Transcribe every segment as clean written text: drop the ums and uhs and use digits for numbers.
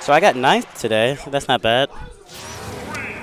So I got ninth today. That's not bad.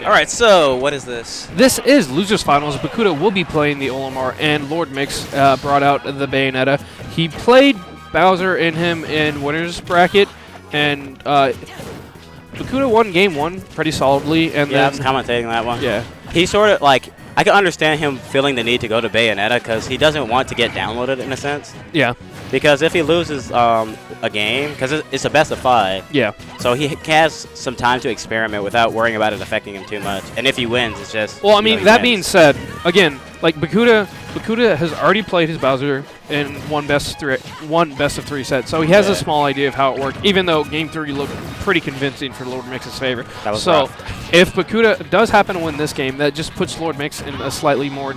All right, so what is this? This is Losers Finals. Bakuuda will be playing the Olimar, and LordMix brought out the Bayonetta. He played Bowser in him in winner's bracket, and Bakuuda won game one pretty solidly. And Yeah, I then, was commentating that one. yeah. He sort of, like, I can understand him feeling the need to go to Bayonetta because he doesn't want to get downloaded in a sense. Yeah. Because if he loses a game, because it's a best of 5, Yeah. so he has some time to experiment without worrying about it affecting him too much. And if he wins, it's just. Well, I you know, mean, he that wins. being said, again, like Bakuuda has already played his Bowser in one best of 3 set, so he has a small idea of how it worked. Even though game 3 looked pretty convincing for LordMix's favor. That was so rough. if Bakuuda does happen to win this game, that just puts LordMix in a slightly more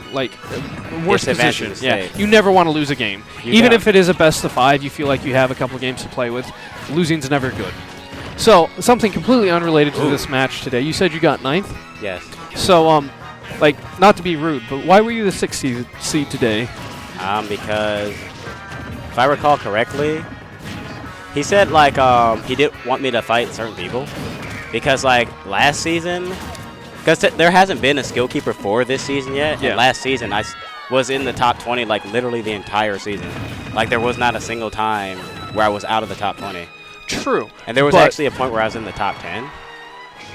worse position. Disadvantaged Yeah, state. you never want to lose a game, You even don't. if it is a best of 5. You feel like you have a couple games to play with. Losing's never good. So something completely unrelated to this match today. You said you got 9th. Yes. So like, not to be rude, but why were you the 6th seed today? Because if I recall correctly, he said like he didn't want me to fight certain people because like last season, because there hasn't been a skill keeper for this season yet. Yeah. And last season I was in the top 20 like literally the entire season. Like there was not a single time where I was out of the top 20. True. And there was But- actually a point where I was in the top 10.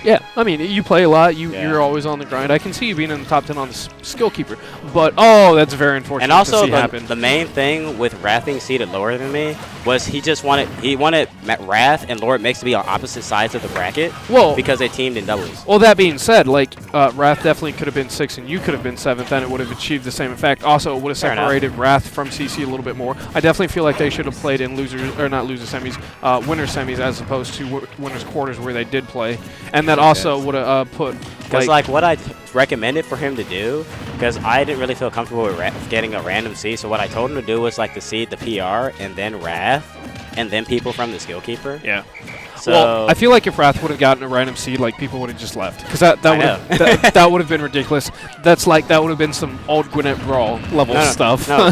Yeah, I mean, you play a lot. Yeah. You're always on the grind. I can see you being in the top 10 on the skill keeper. But, oh, that's very unfortunate And also to see happen. the main thing with Wrath being seated lower than me was he wanted Wrath and LordMix to be on opposite sides of the bracket Well, because they teamed in doubles. well, that being said, like, Wrath definitely could have been 6th and you could have been 7th, and it would have achieved the same effect. Also, it would have Fair enough. separated Wrath from CC a little bit more. I definitely feel like they should have played in winners semis as opposed to winners quarters where they did play. And that also would have put, Because like what I recommended for him to do, because I didn't really feel comfortable with getting a random seed, so what I told him to do was like to seed the PR and then Wrath and then people from the skill keeper. yeah. So Well, I feel like if Wrath would have gotten a random seed, like people would have just left, because that I would have that would have been ridiculous. That would have been some old Gwinnett Brawl level stuff. No.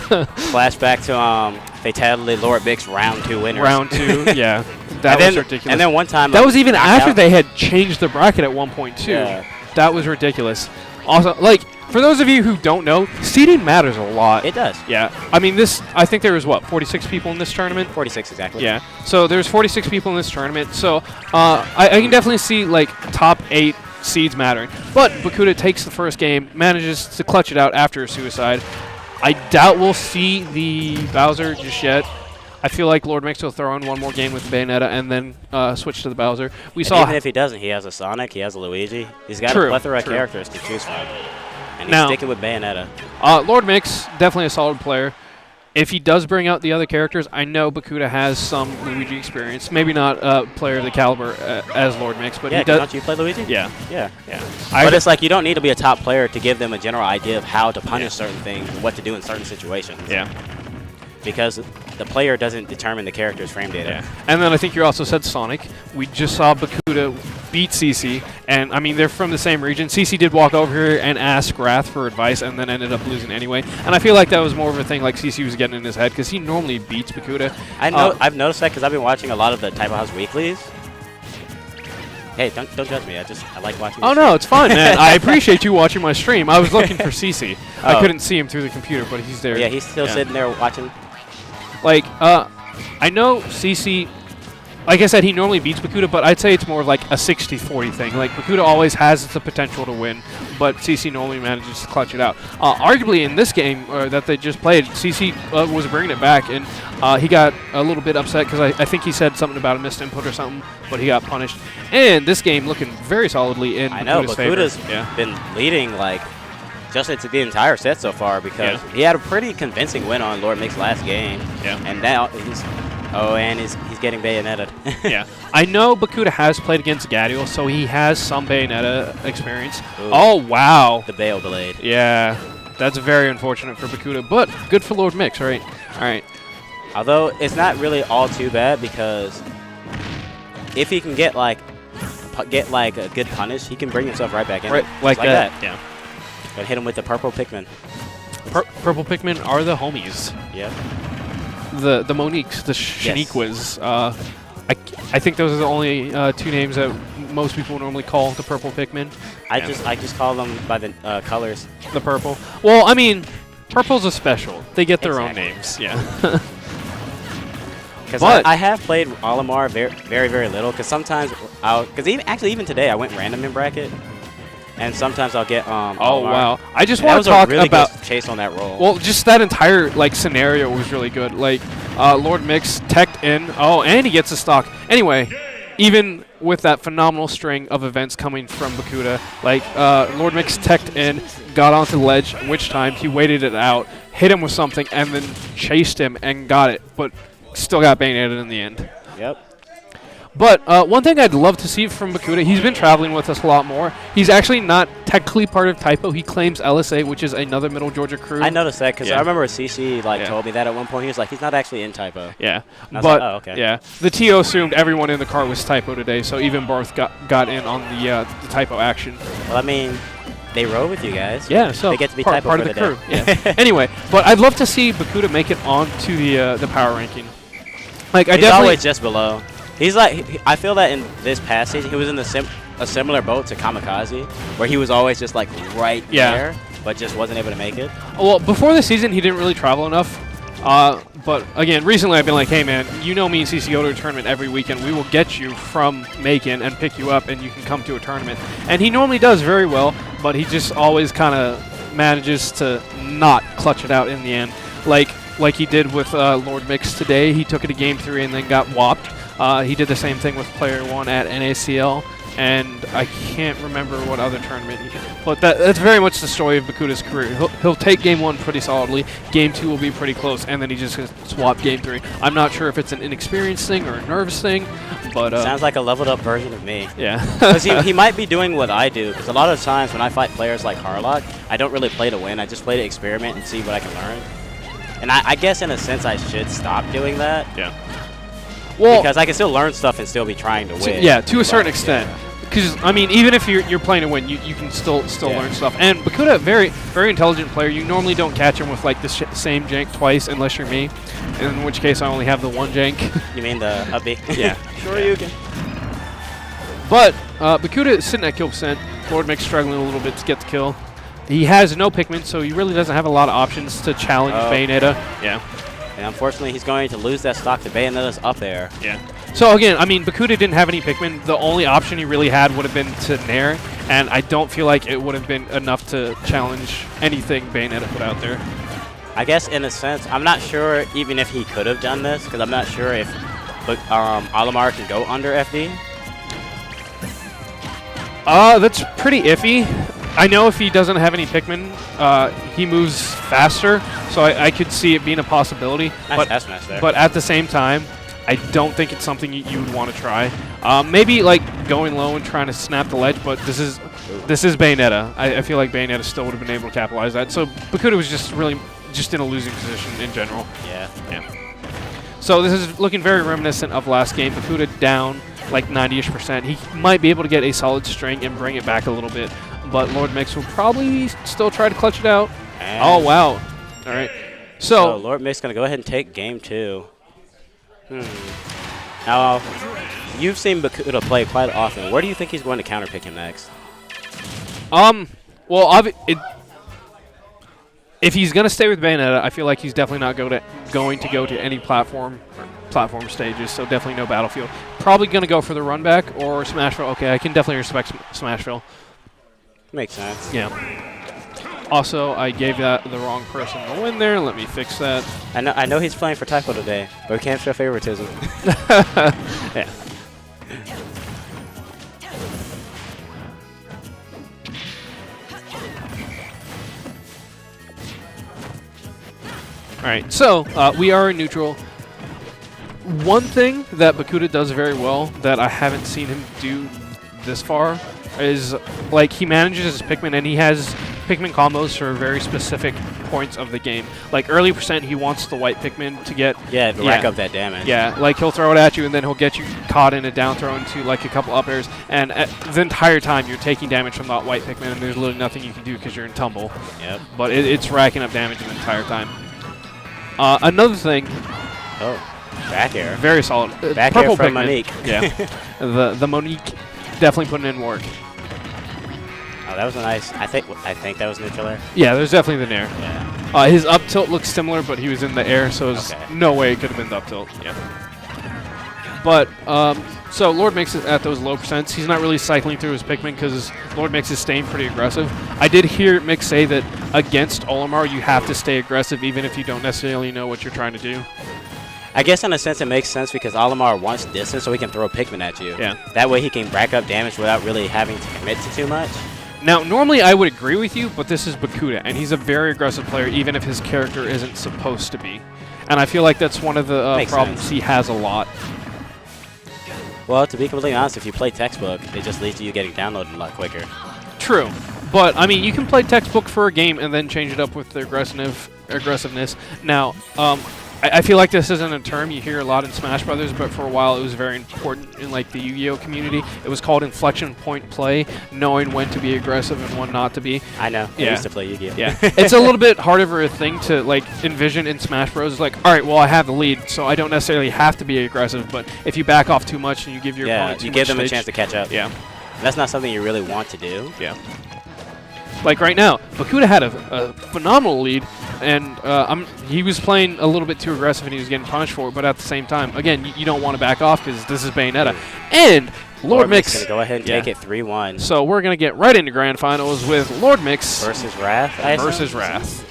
Flashback to Fatality LordMix round 2 winners. Round 2, yeah, that was ridiculous. And then one time that I was even knocked after out. they had changed the bracket at 1.2. Yeah. That was ridiculous. Also, like, for those of you who don't know, seeding matters a lot. It does. Yeah, I mean, I think there was, 46 people in this tournament? 46 exactly. Yeah, so there's 46 people in this tournament, so I can definitely see, like, top 8 seeds mattering. But Bakuuda takes the first game, manages to clutch it out after a suicide. I doubt we'll see the Bowser just yet. I feel like LordMix will throw in one more game with Bayonetta and then switch to the Bowser. We And saw even if he doesn't, he has a Sonic, he has a Luigi. He's got True, a plethora of true. characters to choose from. And he's Now- sticking with Bayonetta. LordMix, definitely a solid player. If he does bring out the other characters, I know Bakuuda has some Luigi experience. Maybe not a player of the caliber as LordMix, but Yeah, he does. don't you play Luigi? Yeah. Yeah. I But it's like you don't need to be a top player to give them a general idea of how to punish certain things and what to do in certain situations. Yeah. Because the player doesn't determine the character's frame data. Yeah. And then I think you also said Sonic. We just saw Bakuuda beat CC, and I mean, they're from the same region. CC did walk over here and ask Wrath for advice and then ended up losing anyway. And I feel like that was more of a thing like CC was getting in his head because he normally beats Bakuuda. I've noticed that because I've been watching a lot of the Typo House weeklies. Hey, don't judge me. I like watching. Oh, no, it's fine, man. I appreciate you watching my stream. I was looking for CC. I Oh. couldn't see him through the computer, but he's there. Yeah, he's still sitting there watching. Like, I know CC, like I said, he normally beats Bakuuda, but I'd say it's more of like a 60-40 thing. Like, Bakuuda always has the potential to win, but CC normally manages to clutch it out. Arguably, in this game that they just played, CC was bringing it back, and he got a little bit upset because I think he said something about a missed input or something, but he got punished. And this game looking very solidly in I know Bakuuda's favor. Bakuuda's been leading like just into the entire set so far because he had a pretty convincing win on LordMix's last game. Yeah. And now he's getting Bayonetta. Yeah. I know Bakuuda has played against Gadiel, so he has some Bayonetta experience. Ooh. Oh, wow. The bail delayed. Yeah. That's very unfortunate for Bakuuda, but good for LordMix, right? All right. Although it's not really all too bad because if he can get like a good punish, he can bring himself right back in. Right, Just like that. Yeah. And hit him with the purple Pikmin. Purple Pikmin are the homies. Yep. The Moniques, the Shaniquas. I think those are the only two names that most people normally call the purple Pikmin. I just call them by the colors. The purple. Well, I mean, purple's a special. They get their own names. Yeah. Because I have played Olimar very, very little. Because sometimes even today I went random in bracket, and sometimes I'll get Oh Olimar. wow! I just want to talk really about good chase on that roll. Well, just that entire scenario was really good. Like LordMix teched in. Oh, and he gets a stock. Anyway, even with that phenomenal string of events coming from Bakuuda, LordMix teched in, got onto the ledge, which time he waited it out, hit him with something, and then chased him and got it, but still got Bayonetta in the end. Yep. But one thing I'd love to see from Bakuuda, he's been traveling with us a lot more. He's actually not technically part of Typo. He claims LSA, which is another Middle Georgia crew. I noticed that because I remember CC told me that at one point. He was like, he's not actually in Typo. Yeah. But like, oh, okay. Yeah, the TO assumed everyone in the car was Typo today, so even Barth got in on the Typo action. Well, I mean, they rode with you guys. Yeah, so they get to be part Typo of for the the crew. day. Yeah. Anyway, but I'd love to see Bakuuda make it onto the power ranking. He's always just below. He's I feel that in this past season, he was in a similar boat to Kamikaze, where he was always just right there, but just wasn't able to make it. Well, before the season, he didn't really travel enough. But again, recently I've been like, hey man, you know me and CC go to a tournament every weekend. We will get you from Macon and pick you up, and you can come to a tournament. And he normally does very well, but he just always kind of manages to not clutch it out in the end. Like he did with LordMix today. He took it to Game 3 and then got whopped. He did the same thing with Player 1 at NACL, and I can't remember what other tournament he did. But that's very much the story of Bakuuda's career. He'll take Game 1 pretty solidly, Game 2 will be pretty close, and then he just swap Game 3. I'm not sure if it's an inexperienced thing or a nervous thing, but... Sounds like a leveled up version of me. Yeah. Because he might be doing what I do, because a lot of times when I fight players like Harlock, I don't really play to win, I just play to experiment and see what I can learn. And I guess in a sense I should stop doing that. Yeah. Well, because I can still learn stuff and still be trying to win. Yeah, to a certain extent. Because I mean, even if you're playing to win, you can still learn stuff. And Bakuuda, very intelligent player. You normally don't catch him with the same jank twice unless you're me, in which case I only have the one jank. You mean the upbeat? Yeah. Sure you can. But Bakuuda is sitting at kill percent. LordMix struggling a little bit to get the kill. He has no Pikmin, so he really doesn't have a lot of options to challenge Bayonetta. Yeah. And unfortunately, he's going to lose that stock to Bayonetta's up air. Yeah. So again, I mean, Bakuuda didn't have any Pikmin. The only option he really had would have been to Nair, and I don't feel like it would have been enough to challenge anything Bayonetta put out there. I guess in a sense, I'm not sure even if he could have done this, because I'm not sure if Olimar can go under FD. That's pretty iffy. I know if he doesn't have any Pikmin, he moves faster, so I could see it being a possibility. Nice S-smash there. But at the same time, I don't think it's something you would want to try. Maybe going low and trying to snap the ledge, but this is Bayonetta. I feel like Bayonetta still would have been able to capitalize that. So Bakuuda was just in a losing position in general. Yeah. So this is looking very reminiscent of last game. Bakuuda down 90-ish%. He might be able to get a solid string and bring it back a little bit. But LordMix will probably still try to clutch it out. And oh, wow. All right. So LordMix going to go ahead and take Game 2. Now, you've seen Bakuuda play quite often. Where do you think he's going to counterpick him next? Well, if he's going to stay with Bayonetta, I feel like he's definitely not going to go to any platform stages, so definitely no Battlefield. Probably going to go for the run back or Smashville. Okay, I can definitely respect Smashville. Makes sense. Yeah. Also, I gave that the wrong person the win there. Let me fix that. I know he's playing for Typo today, but we can't show favoritism. Yeah. All right, so we are in neutral. One thing that Bakuuda does very well that I haven't seen him do this far is he manages his Pikmin, and he has Pikmin combos for very specific points of the game. Early percent, he wants the white Pikmin to get rack up that damage. Yeah, he'll throw it at you, and then he'll get you caught in a down throw into a couple up airs, and the entire time you're taking damage from that white Pikmin, and there's literally nothing you can do because you're in tumble. Yep. But it's racking up damage the entire time. Another thing. Oh. Back air. Very solid. Back Purple air from Pikmin. Monique. Yeah. the Monique definitely putting in work. Oh, that was a nice. I think that was neutral air. Yeah, there's definitely the nair. Yeah. His up tilt looks similar, but he was in the air, so there's no way it could have been the up tilt. Yeah. But, so LordMix is at those low percents. He's not really cycling through his Pikmin because LordMix is staying pretty aggressive. I did hear Mix say that against Olimar, you have to stay aggressive even if you don't necessarily know what you're trying to do. I guess in a sense it makes sense because Olimar wants distance so he can throw a Pikmin at you. Yeah. That way he can rack up damage without really having to commit to too much. Now, normally I would agree with you, but this is Bakuuda, and he's a very aggressive player even if his character isn't supposed to be. And I feel like that's one of the problems he has a lot. Well, to be completely honest, if you play textbook, it just leads to you getting downloaded a lot quicker. True. But, I mean, you can play textbook for a game and then change it up with the aggressiveness. Now, I feel like this isn't a term you hear a lot in Smash Brothers, but for a while it was very important in like the Yu-Gi-Oh community. It was called inflection point play, knowing when to be aggressive and when not to be. I know. I used to play Yu-Gi-Oh. Yeah. It's a little bit harder of a thing to like envision in Smash Bros. It's like, all right, well I have the lead, so I don't necessarily have to be aggressive, but if you back off too much and you give your opponent too you much give them a stage, chance to catch up. Yeah. That's not something you really want to do. Yeah. Like right now, Bakuuda had a phenomenal lead, and he was playing a little bit too aggressive and he was getting punished for it, but at the same time, again, you don't want to back off because this is Bayonetta. And LordMix going to go ahead and take it 3-1. So we're going to get right into Grand Finals with LordMix versus Wrath. versus Wrath.